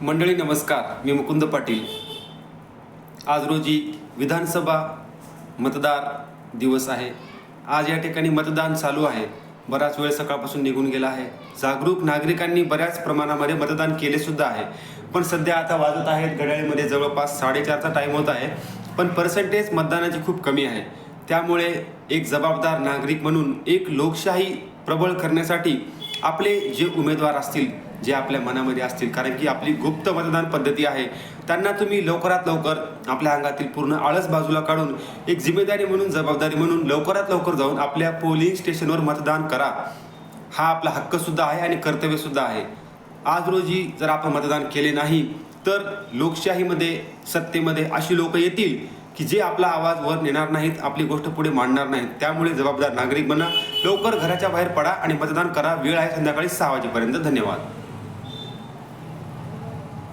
मंडळी नमस्कार, मी मुकुंद पाटील। आज रोजी विधानसभा मतदार दिवस आहे। आज या ठिकाणी मतदान चालू आहे। बराच वेळ सकाळपासून निघून गेला आहे। जागरूक नागरिकांनी बऱ्याच प्रमाणामध्ये मतदान केले सुद्धा आहे। पण सध्या आता वाजत आहेत घड्याळीमध्ये जवळपास 4:30चा टाइम होत आहे, पण पर्सेंटेज मतदानाची खूप कमी आहे। त्यामुळे एक जबाबदार नागरिक म्हणून एक लोकशाही प्रबळ करण्यासाठी आपले जे उमेदवार असतील, जे आपल्या मनामध्ये असतील, कारण की आपली गुप्त मतदान पद्धती आहे, त्यांना तुम्ही लवकरात लवकर आपल्या अंगातील पूर्ण आळस बाजूला काढून एक जिम्मेदारी म्हणून, जबाबदारी म्हणून लवकरात लवकर जाऊन आपल्या पोलिंग स्टेशनवर मतदान करा। हा आपला हक्क सुद्धा आहे आणि कर्तव्य सुद्धा आहे। आज रोजी जर आपण मतदान केले नाही तर लोकशाहीमध्ये, सत्तेमध्ये अशी लोक येतील की जे आपला आवाज वर नेणार नाहीत, आपली गोष्ट पुढे मांडणार नाहीत। त्यामुळे जबाबदार नागरिक बना, लवकर घराच्या बाहेर पडा आणि मतदान करा। वेळ आहे संध्याकाळी 6 वाजेपर्यंत। धन्यवाद।